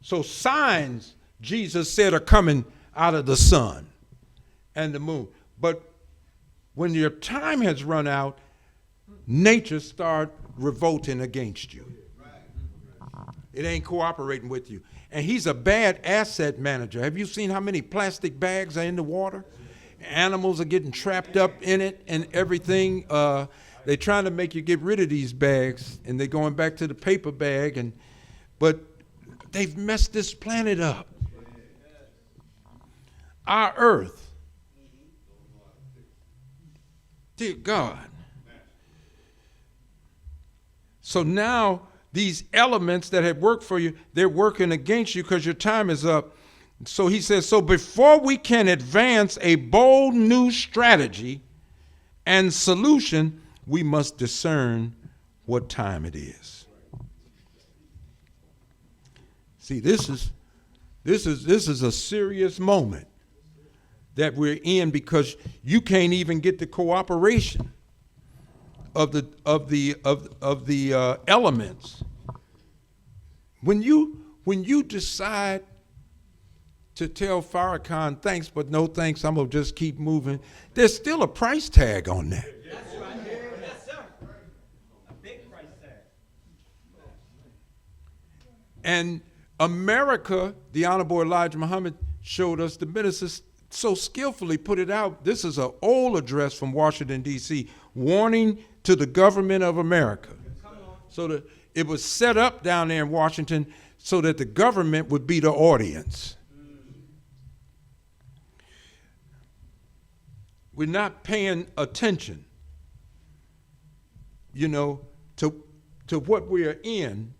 So signs, Jesus said, are coming out of the sun and the moon. But when your time has run out, nature start revolting against you. It ain't cooperating with you. And he's a bad asset manager. Have you seen how many plastic bags are in the water? Animals are getting trapped up in it and everything. They're trying to make you get rid of these bags, and they're going back to the paper bag. But they've messed this planet up. Our earth. Dear God. So now these elements that have worked for you, they're working against you because your time is up. So he says, so before we can advance a bold new strategy and solution, we must discern what time it is. See, this is a serious moment that we're in, because you can't even get the cooperation of the elements. When you decide to tell Farrakhan thanks but no thanks, I'm gonna just keep moving, there's still a price tag on that. That's right. Yes, sir. A big price tag. And America, the Honorable Elijah Muhammad showed us, the ministers so skillfully put it out. This is an old address from Washington, D.C., warning to the government of America. So that it was set up down there in Washington so that the government would be the audience. We're not paying attention, to what we are in.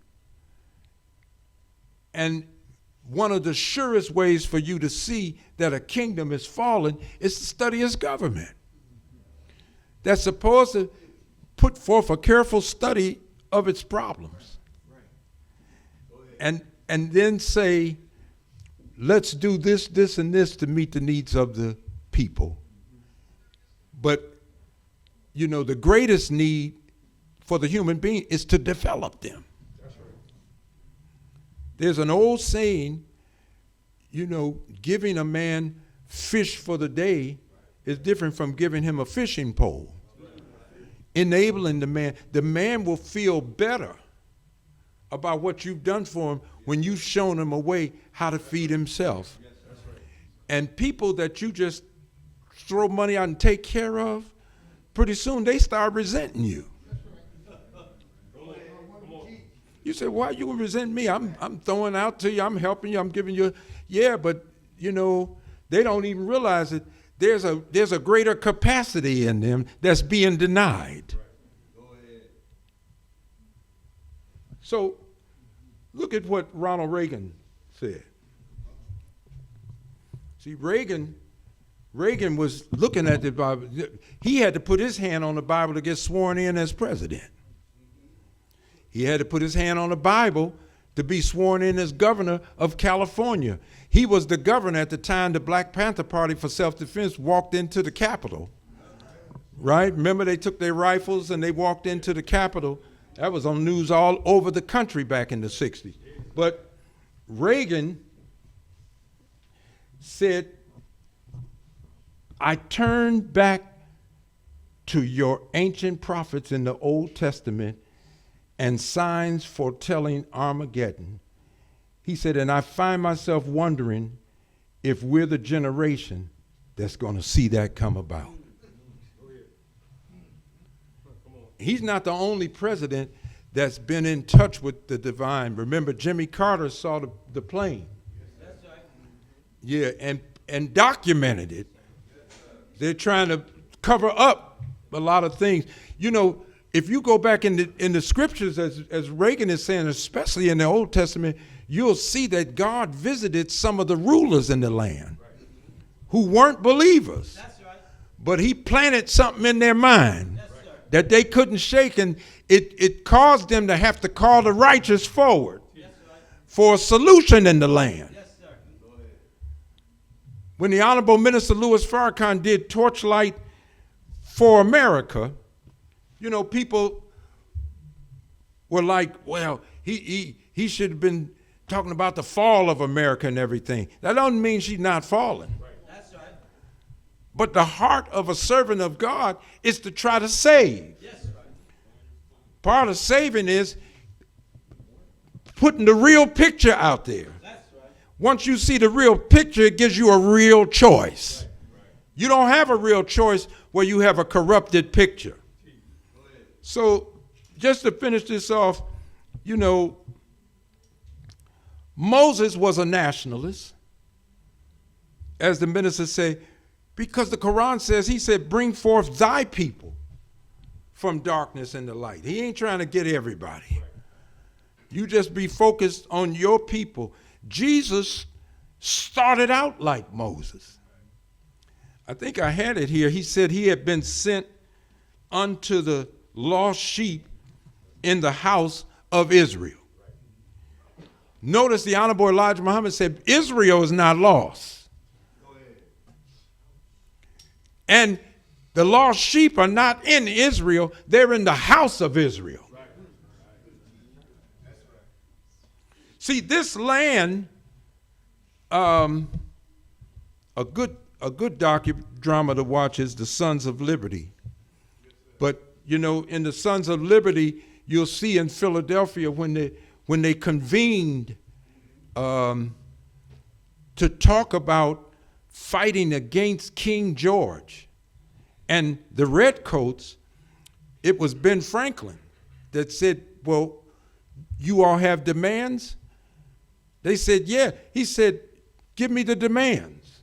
And one of the surest ways for you to see that a kingdom is fallen is to study its government. That's supposed to put forth a careful study of its problems. And then say, let's do this, this, and this to meet the needs of the people. But, the greatest need for the human being is to develop them. There's an old saying, giving a man fish for the day is different from giving him a fishing pole. Enabling the man will feel better about what you've done for him when you've shown him a way how to feed himself. And people that you just throw money out and take care of, pretty soon they start resenting you. You say, why you resent me? I'm throwing out to you, I'm helping you, I'm giving you. Yeah, but they don't even realize it. There's a greater capacity in them that's being denied. So look at what Ronald Reagan said. See, Reagan was looking at the Bible. He had to put his hand on the Bible to get sworn in as president. He had to put his hand on the Bible to be sworn in as governor of California. He was the governor at the time the Black Panther Party for Self-Defense walked into the Capitol. Right? Remember, they took their rifles and they walked into the Capitol. That was on news all over the country back in the 60s. But Reagan said, I turn back to your ancient prophets in the Old Testament and signs foretelling Armageddon. He said, and I find myself wondering if we're the generation that's going to see that come about. He's not the only president that's been in touch with the divine. Remember, Jimmy Carter saw the plane. Yeah, and documented it. They're trying to cover up a lot of things. If you go back in the scriptures, as Reagan is saying, especially in the Old Testament, you'll see that God visited some of the rulers in the land who weren't believers. But he planted something in their mind that they couldn't shake, and it caused them to have to call the righteous forward for a solution in the land. When the Honorable Minister Louis Farrakhan did Torchlight for America, people were like, well, he should have been talking about the fall of America and everything. That doesn't mean she's not falling. That's right. But the heart of a servant of God is to try to save. Yes, right. Part of saving is putting the real picture out there. That's right. Once you see the real picture, it gives you a real choice. You don't have a real choice where you have a corrupted picture. So just to finish this off, you know, Moses was a nationalist, as the minister say, because the Quran says, he said, bring forth thy people from darkness into light. He ain't trying to get everybody. You just be focused on your people. Jesus started out like Moses. I think I had it here. He said he had been sent unto the lost sheep in the house of Israel. Notice the Honorable Elijah Muhammad said, Israel is not lost. And the lost sheep are not in Israel. They're in the house of Israel. See, this land, a good drama to watch is The Sons of Liberty. But, you know, in The Sons of Liberty, you'll see in Philadelphia when they convened to talk about fighting against King George and the Redcoats, it was Ben Franklin that said, well, you all have demands? They said, yeah. He said, give me the demands.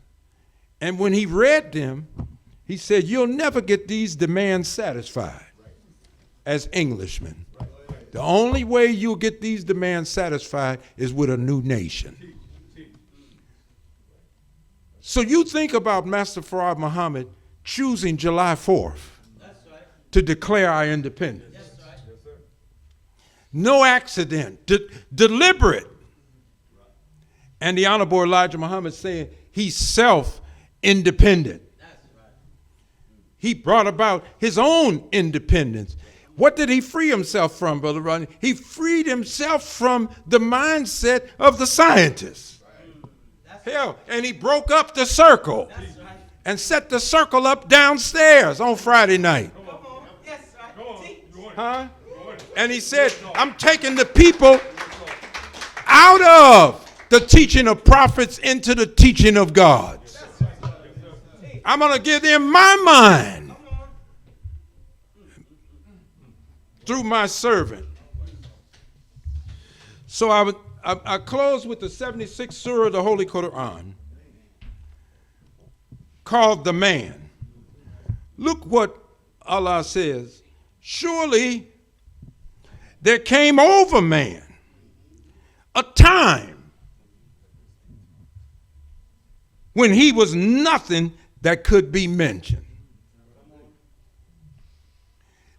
And when he read them, he said, you'll never get these demands satisfied as Englishmen. The only way you'll get these demands satisfied is with a new nation. So you think about Master Farad Muhammad choosing July 4th to declare our independence. No accident, deliberate. And the Honorable Elijah Muhammad saying he's self-independent. He brought about his own independence. What did he free himself from, Brother Rodney? He freed himself from the mindset of the scientists. Hell, and he broke up the circle and set the circle up downstairs on Friday night. Huh? And he said, I'm taking the people out of the teaching of prophets into the teaching of God. I'm going to give them my mind through my servant. So I close with the 76th surah of the Holy Quran called The Man. Look what Allah says. Surely there came over man a time when he was nothing that could be mentioned.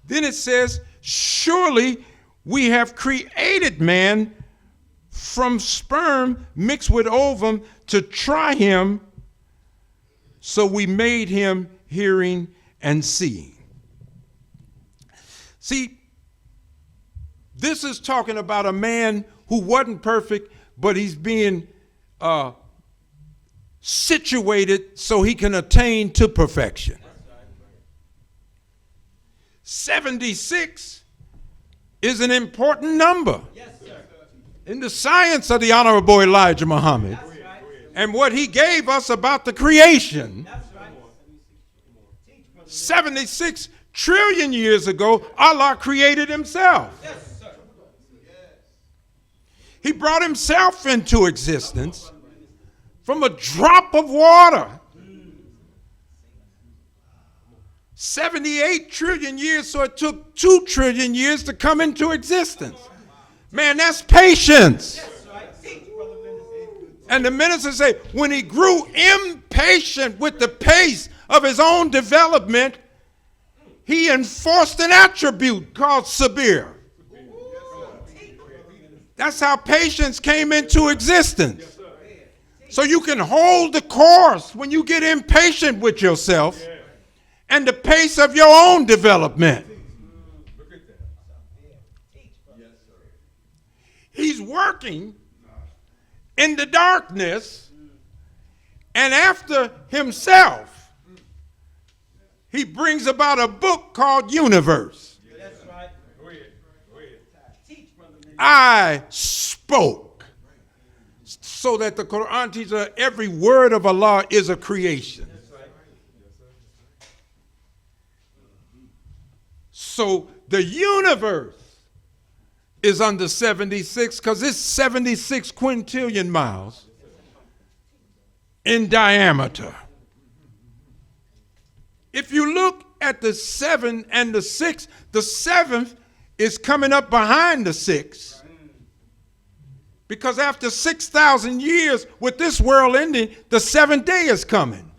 Then it says, surely we have created man from sperm mixed with ovum to try him, so we made him hearing and seeing. See, this is talking about a man who wasn't perfect, but he's being situated so he can attain to perfection. 76 is an important number in the science of the Honorable Elijah Muhammad and what he gave us about the creation. 76 trillion years ago, Allah created himself. He brought himself into existence from a drop of water. 78 trillion years, so it took 2 trillion years to come into existence. Man, that's patience. And the minister say, when he grew impatient with the pace of his own development, he enforced an attribute called sabir. That's how patience came into existence. So you can hold the course when you get impatient with yourself and the pace of your own development. He's working in the darkness, and after himself, he brings about a book called Universe. That's right. Go ahead. Teach, brother. I spoke. So that the Quran teaches us every word of Allah is a creation. That's right. So the universe is under 76 because it's 76 quintillion miles in diameter. If you look at the 7 and the 6, the 7th is coming up behind the 6. Because after 6,000 years with this world ending, the 7th day is coming.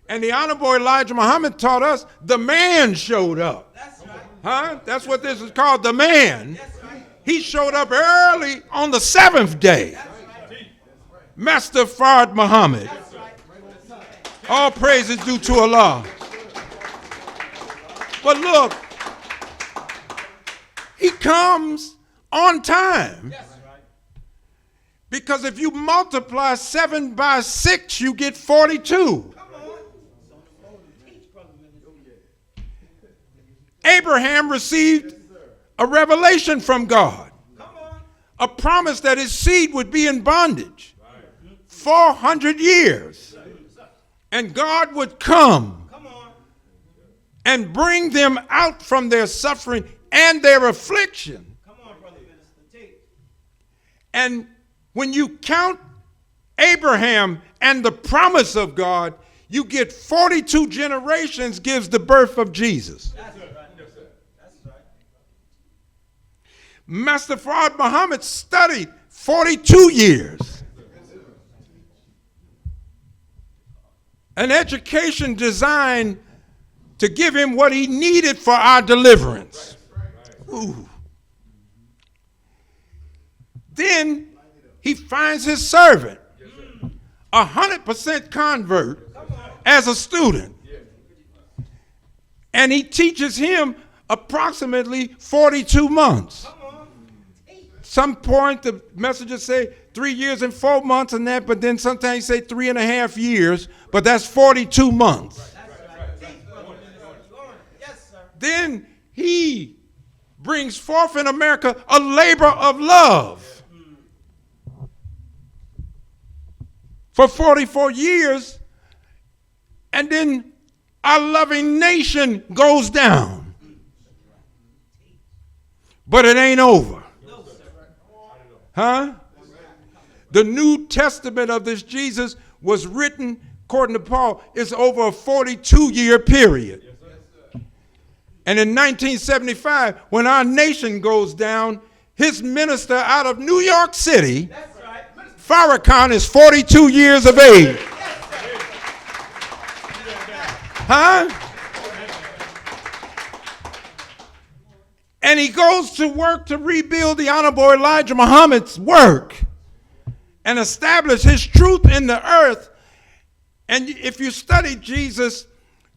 And the Honorable Elijah Muhammad taught us the man showed up. That's right. Huh? That's what this is called, the man. That's right. He showed up early on the 7th day. That's right. Master Fard Muhammad. That's right. All praise is due to Allah. But look, he comes on time. That's right. Because if you multiply 7 by 6, you get 42. Come on. Teach, brother. Abraham received a revelation from God, Come on. a promise that his seed would be in bondage 400 years. And God would come Come on. and bring them out from their suffering and their affliction. Come on, brother minister. Teach. And when you count Abraham and the promise of God, you get 42 generations gives the birth of Jesus. That's right. That's right. Master Fard Muhammad studied 42 years. An education designed to give him what he needed for our deliverance. Ooh. Then he finds his servant, 100% convert, as a student. And he teaches him approximately 42 months. Some point the messages say 3 years and 4 months and that, but then sometimes say 3.5 years, but that's 42 months. That's right. Teach, brother minister. Go on. Yes, sir. Then he brings forth in America a labor of love. For 44 years, and then our loving nation goes down. But it ain't over. No, sir. Huh? The New Testament of this Jesus was written, according to Paul, it's over a 42-year period. And in 1975, when our nation goes down, his minister out of New York City, That's right. Farrakhan, is 42 years of age. Huh? And he goes to work to rebuild the Honorable Elijah Muhammad's work and establish his truth in the earth. And if you study Jesus,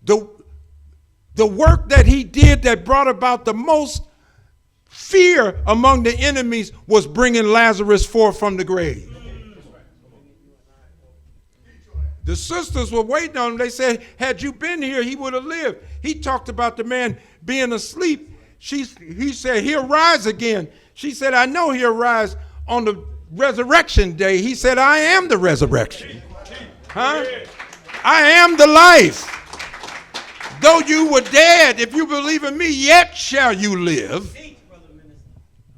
the work that he did that brought about the most fear among the enemies was bringing Lazarus forth from the grave. The sisters were waiting on him. They said, had you been here, he would have lived. He talked about the man being asleep. He said, he'll rise again. She said, I know he'll rise on the resurrection day. He said, I am the resurrection. Huh? I am the life. Though you were dead, if you believe in me, yet shall you live. Teach, brother minister.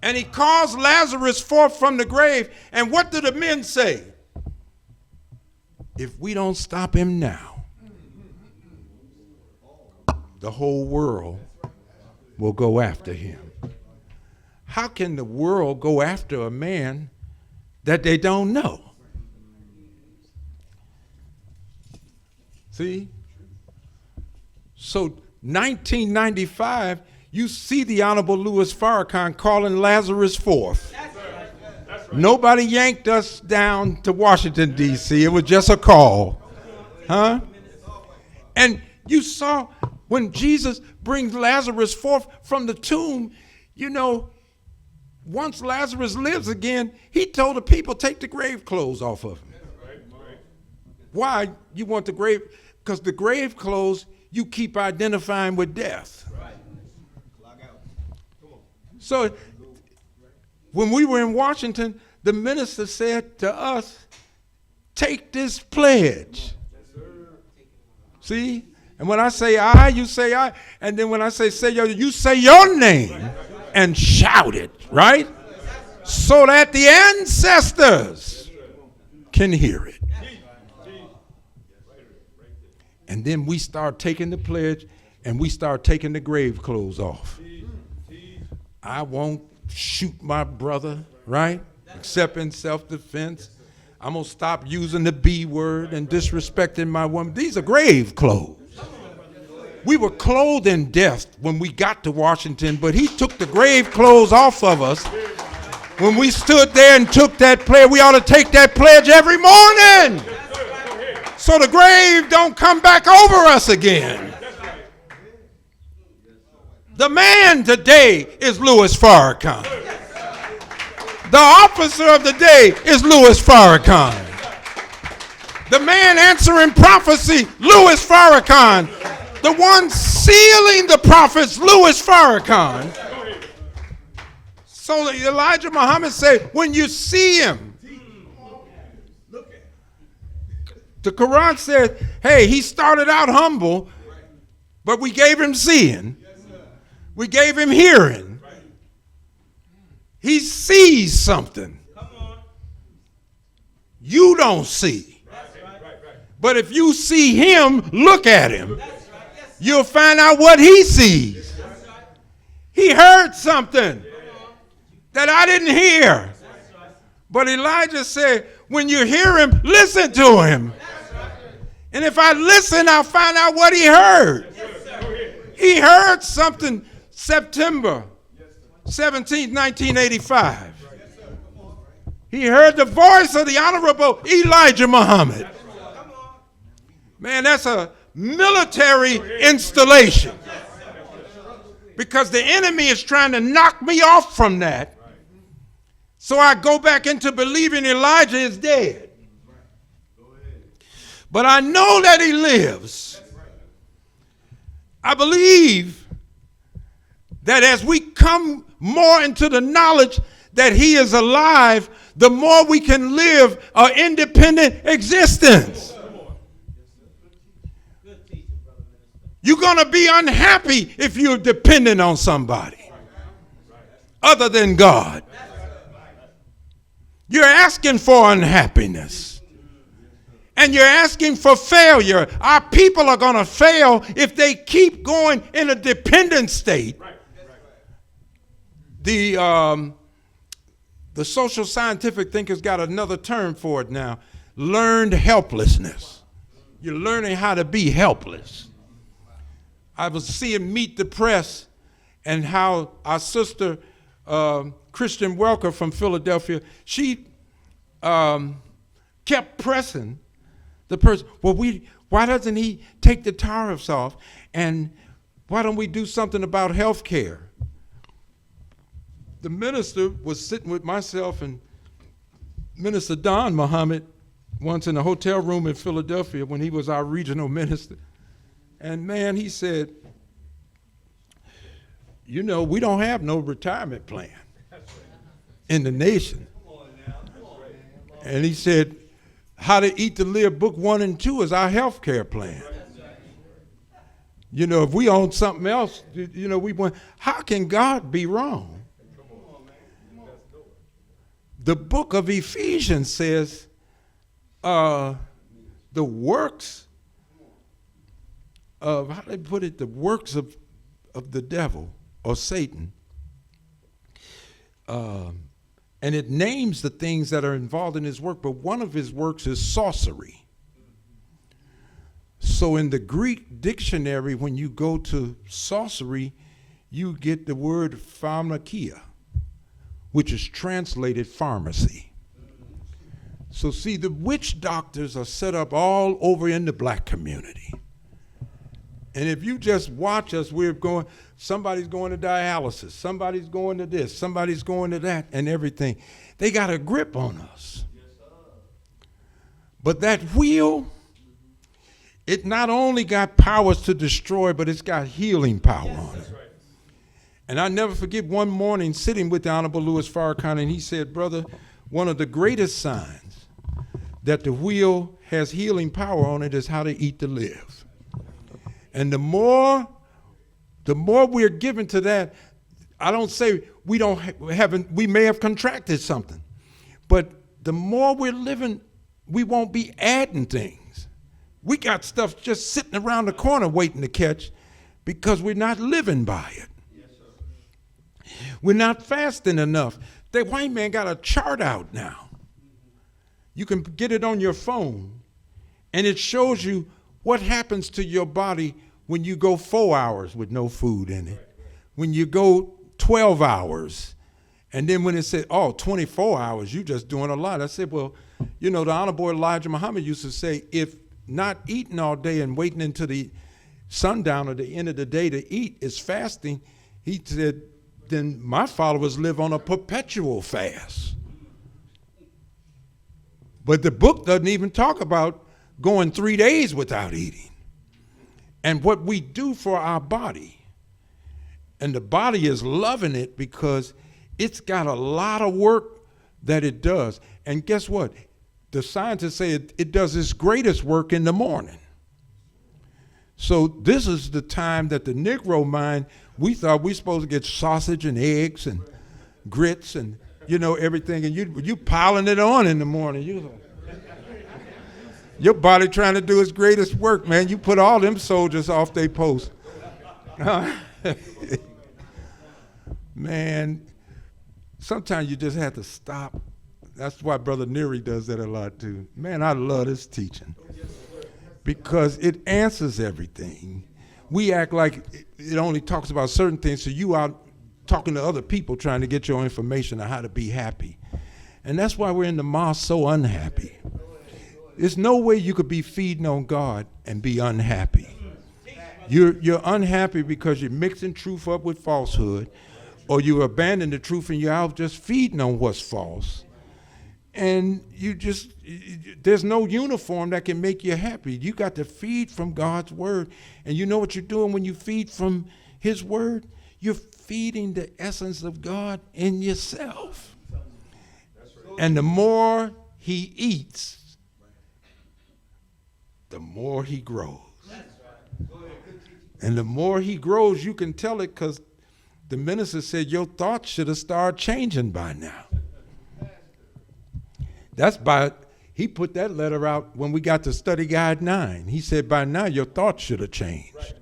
And he calls Lazarus forth from the grave. And what do the men say? If we don't stop him now, the whole world will go after him. How can the world go after a man that they don't know? See? So 1995, you see the Honorable Louis Farrakhan calling Lazarus forth. Nobody yanked us down to Washington, D.C. It was just a call. Huh? And you saw when Jesus brings Lazarus forth from the tomb, you know, once Lazarus lives again, he told the people, take the grave clothes off of him. Why you want the grave? Because the grave clothes you keep identifying with death. So when we were in Washington, the minister said to us, take this pledge. See? And when I say I, you say I. And then when I say you say your name and shout it, right? So that the ancestors can hear it. And then we start taking the pledge and we start taking the grave clothes off. I won't shoot my brother, right? Except in self-defense. I'm going to stop using the B word and disrespecting my woman. These are grave clothes. We were clothed in death when we got to Washington, but he took the grave clothes off of us. When we stood there and took that pledge, we ought to take that pledge every morning. So the grave don't come back over us again. The man today is Louis Farrakhan. The officer of the day is Louis Farrakhan. The man answering prophecy, Louis Farrakhan. The one sealing the prophets, Louis Farrakhan. So Elijah Muhammad said, when you see him, the Quran said, hey, he started out humble, but we gave him seeing. We gave him hearing. He sees something you don't see. But if you see him, look at him, you'll find out what he sees. He heard something that I didn't hear. But Elijah said, when you hear him, listen to him. And if I listen, I'll find out what he heard. He heard something September 17, 1985. He heard the voice of the Honorable Elijah Muhammad. Man, that's a military installation. Because the enemy is trying to knock me off from that. So I go back into believing Elijah is dead. But I know that he lives. I believe that as we come more into the knowledge that he is alive, the more we can live an independent existence. You're going to be unhappy if you're dependent on somebody other than God. You're asking for unhappiness. And you're asking for failure. Our people are going to fail if they keep going in a dependent state. The social scientific thinkers got another term for it now. Learned helplessness. You're learning how to be helpless. I was seeing Meet the Press and how our sister, Christian Welker from Philadelphia, she kept pressing the person, why doesn't he take the tariffs off? And why don't we do something about health care? The minister was sitting with myself and Minister Don Muhammad once in a hotel room in Philadelphia when he was our regional minister. And man, he said, you know, we don't have no retirement plan in the nation. And he said, How to Eat to Live, book 1 and 2 is our health care plan. You know, if we own something else, you know, we want, how can God be wrong? The book of Ephesians says the works of, how do they put it, the works of the devil or Satan, and it names the things that are involved in his work, but one of his works is sorcery. So in the Greek dictionary, when you go to sorcery, you get the word pharmakia, which is translated pharmacy. So see, the witch doctors are set up all over in the black community. And if you just watch us, somebody's going to dialysis, somebody's going to this, somebody's going to that, and everything. They got a grip on us. But that wheel, it not only got powers to destroy, but it's got healing power on it. And I never forget one morning sitting with the Honorable Louis Farrakhan, and he said, brother, one of the greatest signs that the wheel has healing power on it is how to eat to live. And the more we're given to that, I don't say we we may have contracted something, but the more we're living, we won't be adding things. We got stuff just sitting around the corner waiting to catch because we're not living by it. We're not fasting enough. The white man got a chart out now. You can get it on your phone, and it shows you what happens to your body when you go 4 hours with no food in it, when you go 12 hours, and then when it said, 24 hours, you're just doing a lot. I said, well, the Honorable Elijah Muhammad used to say, if not eating all day and waiting until the sundown or the end of the day to eat is fasting, he said, then my followers live on a perpetual fast. But the book doesn't even talk about going 3 days without eating. And what we do for our body, and the body is loving it because it's got a lot of work that it does. And guess what? The scientists say it does its greatest work in the morning. So this is the time that the Negro mind, we thought we supposed to get sausage and eggs and grits and everything, and you piling it on in the morning. Your body trying to do its greatest work, man. You put all them soldiers off their post. Man, sometimes you just have to stop. That's why Brother Neary does that a lot too. Man, I love this teaching because it answers everything. We act like it only talks about certain things, so you out talking to other people trying to get your information on how to be happy. And that's why we're in the mosque so unhappy. There's no way you could be feeding on God and be unhappy. You're unhappy because you're mixing truth up with falsehood, or you abandon the truth and you're out just feeding on what's false. And there's no uniform that can make you happy. You got to feed from God's word. And you know what you're doing when you feed from his word? You're feeding the essence of God in yourself. And the more he eats, the more he grows. And the more he grows, you can tell it because the minister said your thoughts should have started changing by now. He put that letter out when we got to Study Guide 9. He said by now your thoughts should have changed. Right.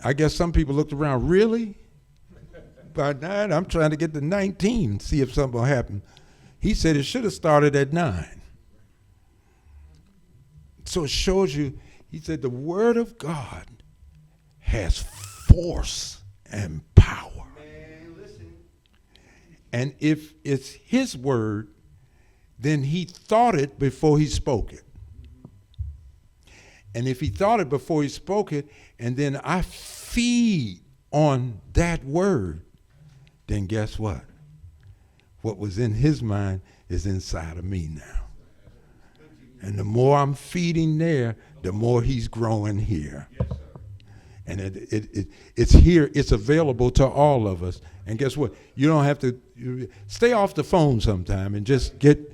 I guess some people looked around, really? By 9, I'm trying to get to 19, see if something will happen. He said it should have started at 9. So it shows you, he said the word of God has force and power. Man, listen. And if it's his word, then he thought it before he spoke it. And if he thought it before he spoke it, and then I feed on that word, then guess what? What was in his mind is inside of me now. And the more I'm feeding there, the more he's growing here. Yes, sir. And it's here, it's available to all of us. And guess what? You don't have to stay off the phone sometime and just pick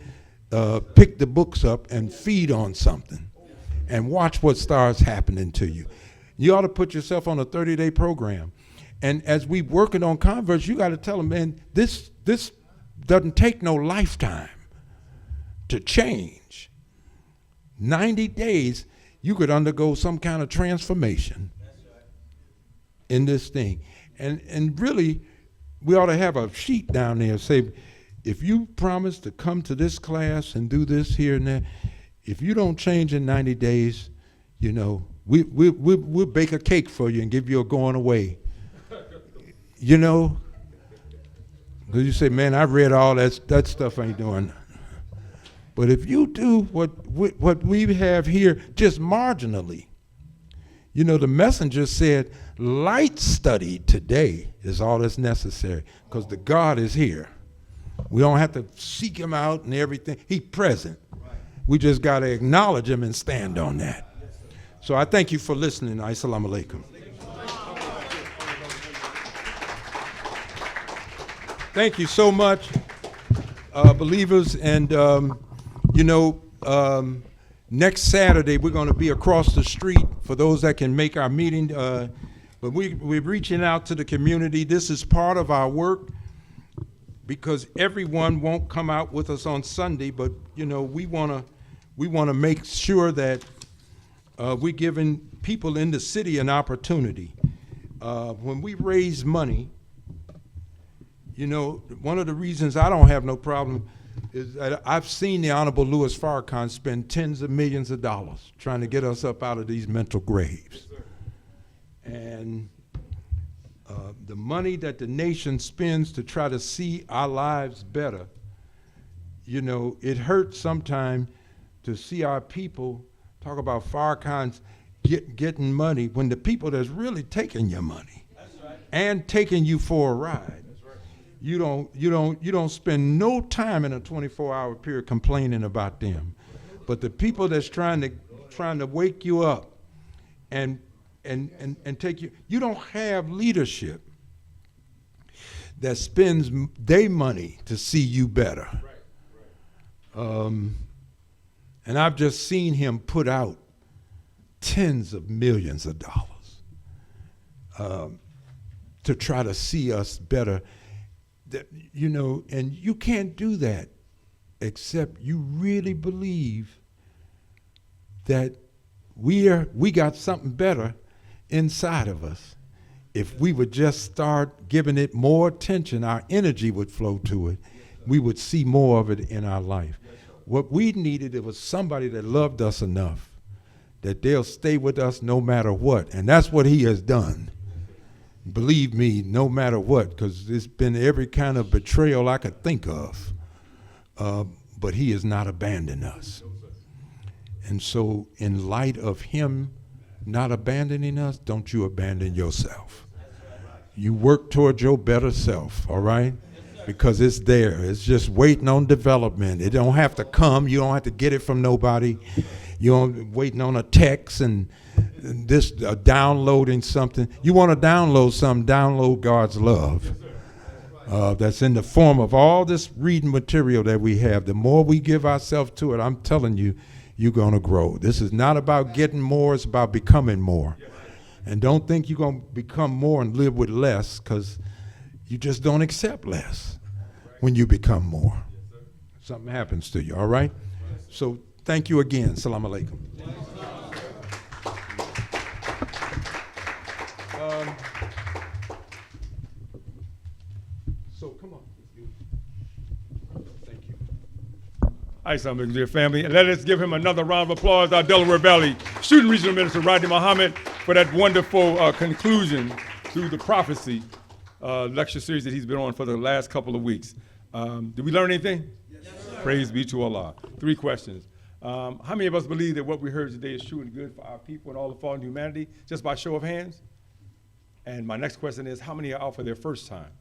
the books up and feed on something and watch what starts happening to you. You ought to put yourself on a 30-day program. And as we working on converts, you got to tell them, man, this doesn't take no lifetime to change. 90 days, you could undergo some kind of transformation in this thing. And really, we ought to have a sheet down there say, if you promise to come to this class and do this here and there, if you don't change in 90 days, we'll bake a cake for you and give you a going away. Because you say, man, I read all that stuff ain't doing. But if you do what we have here just marginally, You know, the messenger said, light study today is all that's necessary because the God is here. We don't have to seek him out and everything. He's present. We just got to acknowledge him and stand on that. So I thank you for listening. Assalamu alaikum. Thank you so much, believers. And, next Saturday, we're going to be across the street for those that can make our meeting. But we're reaching out to the community. This is part of our work because everyone won't come out with us on Sunday. But, we want to make sure that we're giving people in the city an opportunity. When we raise money, one of the reasons I don't have no problem is that I've seen the Honorable Louis Farrakhan spend tens of millions of dollars trying to get us up out of these mental graves. And the money that the nation spends to try to see our lives better, it hurts sometimes to see our people talk about Farrakhan's getting money when the people that's really taking your money and taking you for a ride. You don't spend no time in a 24-hour period complaining about them. But the people that's trying to wake you up and take you don't have leadership that spends their money to see you better. And I've just seen him put out tens of millions of dollars to try to see us better. And you can't do that except you really believe that we got something better inside of us. If we would just start giving it more attention, our energy would flow to it. We would see more of it in our life. What we needed, it was somebody that loved us enough that they'll stay with us no matter what. And that's what he has done. Believe me, no matter what, because it's been every kind of betrayal I could think of. But he has not abandoned us. And so in light of him not abandoning us, don't you abandon yourself. You work toward your better self, all right? Because it's there. It's just waiting on development. It don't have to come. You don't have to get it from nobody. You're waiting on a text and this downloading something. You want to download something, download God's love. That's in the form of all this reading material that we have. The more we give ourselves to it, I'm telling you, you're going to grow. This is not about getting more. It's about becoming more. And don't think you're going to become more and live with less, because you just don't accept less when you become more. Something happens to you, all right? So thank you again. Assalamu alaikum. So come on. Thank you. Hi, Assalamu alaikum, dear family. And let us give him another round of applause, our Delaware Valley Student Regional Minister, Rodney Muhammad, for that wonderful conclusion to the prophecy lecture series that he's been on for the last couple of weeks. Did we learn anything? Yes, sir. Praise be to Allah. 3 questions. How many of us believe that what we heard today is true and good for our people and all the fallen humanity, just by show of hands? And my next question is, how many are out for their first time?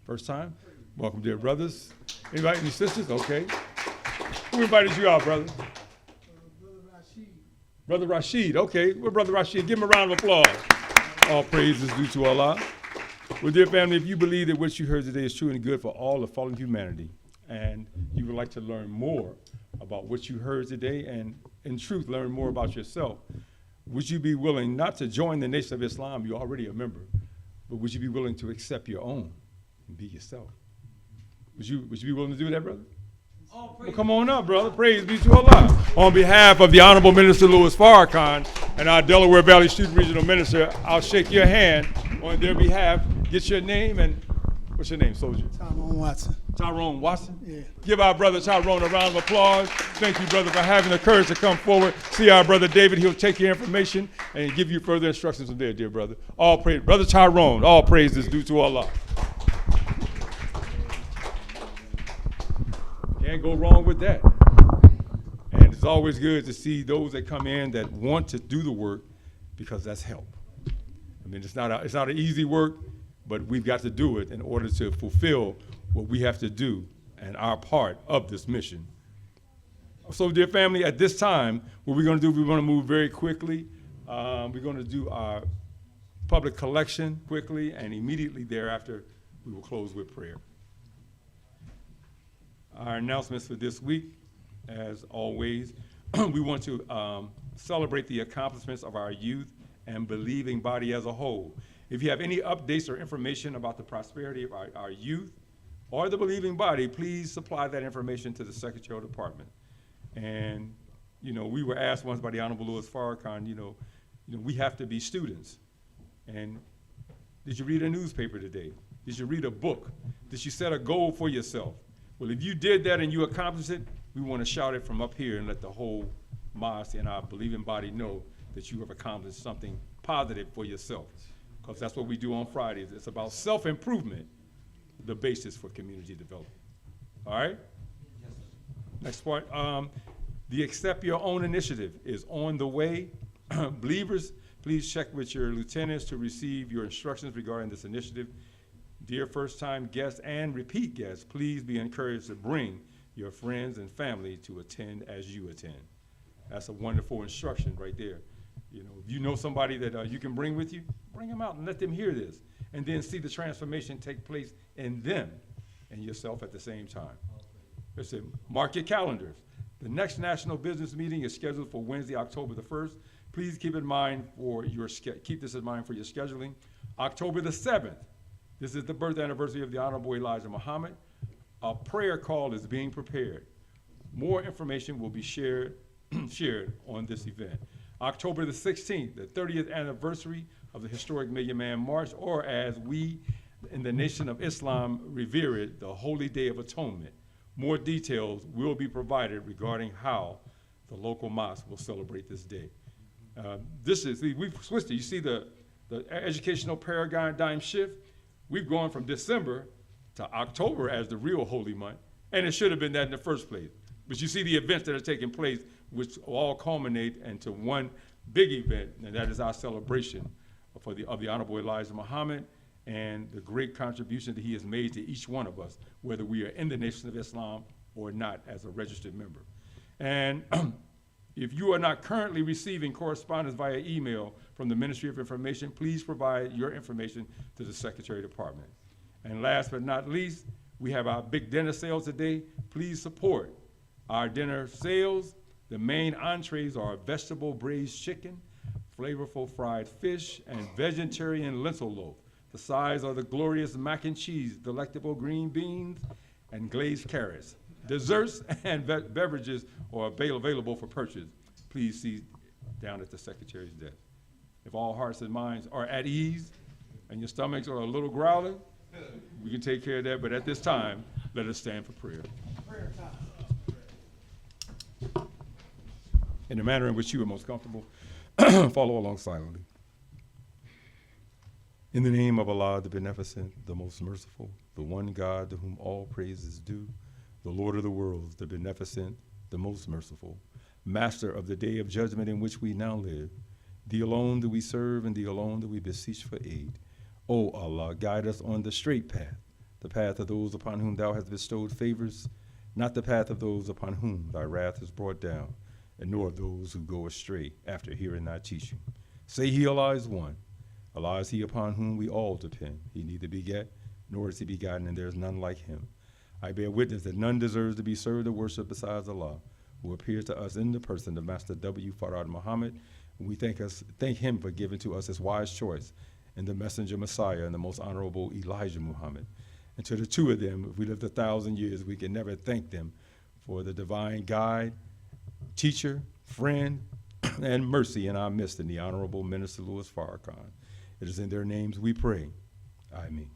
First time? Welcome, dear brothers. Anybody, any sisters? Okay. Who invited you out, brother? Brother Rashid. Brother Rashid. Okay. Well, Brother Rashid, give him a round of applause. All praise is due to Allah. Well, dear family, if you believe that what you heard today is true and good for all the fallen humanity, and you would like to learn more about what you heard today, and in truth, learn more about yourself, would you be willing not to join the Nation of Islam, you're already a member, but would you be willing to accept your own and be yourself? Would you be willing to do that, brother? Well, come on up, brother. Praise be to Allah. On behalf of the Honorable Minister Louis Farrakhan and our Delaware Valley Student Regional Minister, I'll shake your hand on their behalf. Get your name, and what's your name, soldier? Tyrone Watson. Tyrone Watson? Yeah. Give our brother Tyrone a round of applause. Thank you, brother, for having the courage to come forward. See our brother David. He'll take your information and give you further instructions from there, dear brother. All praise. Brother Tyrone, all praise is due to Allah. Can't go wrong with that. And it's always good to see those that come in that want to do the work because that's help. I mean, it's not an easy work, but we've got to do it in order to fulfill what we have to do and our part of this mission. So, dear family, at this time, what we're going to do, we're going to move very quickly. We're going to do our public collection quickly, and immediately thereafter, we will close with prayer. Our announcements for this week, as always, we want to celebrate the accomplishments of our youth and believing body as a whole. If you have any updates or information about the prosperity of our youth or the believing body, please supply that information to the Secretarial Department. And, we were asked once by the Honorable Louis Farrakhan, we have to be students. And did you read a newspaper today? Did you read a book? Did you set a goal for yourself? Well, if you did that and you accomplished it, we want to shout it from up here and let the whole mosque and our believing body know that you have accomplished something positive for yourself. Because that's what we do on Fridays. It's about self-improvement, the basis for community development. All right? Yes. Next part. The Accept Your Own initiative is on the way. Believers, please check with your lieutenants to receive your instructions regarding this initiative. Dear first-time guests and repeat guests, please be encouraged to bring your friends and family to attend as you attend. That's a wonderful instruction right there. If you know somebody that you can bring with you, bring them out and let them hear this, and then see the transformation take place in them and yourself at the same time. Listen, mark your calendars. The next National Business Meeting is scheduled for Wednesday, October the 1st. Please keep this in mind for your scheduling. October the 7th, this is the birth anniversary of the Honorable Elijah Muhammad. A prayer call is being prepared. More information will be shared on this event. October the 16th, the 30th anniversary of the historic Million Man March, or as we in the Nation of Islam revere it, the Holy Day of Atonement. More details will be regarding how the local mosque will celebrate this day. We've switched it. You see the educational paradigm shift? We've gone from December to October as the real holy month, and it should have been that in the first place. But you see the events that are taking place, which all culminate into one big event, and that is our celebration of the Honorable Elijah Muhammad and the great contribution that he has made to each one of us, whether we are in the Nation of Islam or not as a registered member. And if you are not currently receiving correspondence via email from the Ministry of Information, please provide your information to the Secretary Department. And last but not least, we have our big dinner sale today. Please support our dinner sales. The main entrees are vegetable braised chicken, flavorful fried fish, and vegetarian lentil loaf. The sides are the glorious mac and cheese, delectable green beans, and glazed carrots. Desserts and beverages are available for purchase. Please see down at the Secretary's desk. If all hearts and minds are at ease and your stomachs are a little growling, we can take care of that, but at this time, let us stand for prayer. Prayer time. In the manner in which you are most comfortable, follow along silently. In the name of Allah, the Beneficent, the Most Merciful, the one God to whom all praise is due, the Lord of the worlds, the Beneficent, the Most Merciful, Master of the day of judgment in which we now live, thee alone do we serve and thee alone do we beseech for aid. O Allah, guide us on the straight path, the path of those upon whom thou hast bestowed favors, not the path of those upon whom thy wrath is brought down, and nor of those who go astray after hearing thy teaching. Say he, Allah is one. Allah is he upon whom we all depend. He neither begat, nor is he begotten, and there is none like him. I bear witness that none deserves to be served or worshipped besides Allah, who appears to us in the person of Master W. Farad Muhammad. And we thank him for giving to us his wise choice in the messenger Messiah and the most honorable Elijah Muhammad. And to the two of them, if we lived 1,000 years, we can never thank them for the divine guide, teacher, friend, and mercy in our midst in the Honorable Minister Louis Farrakhan. It is in their names we pray. Ameen.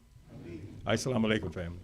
Assalamu alaikum, family.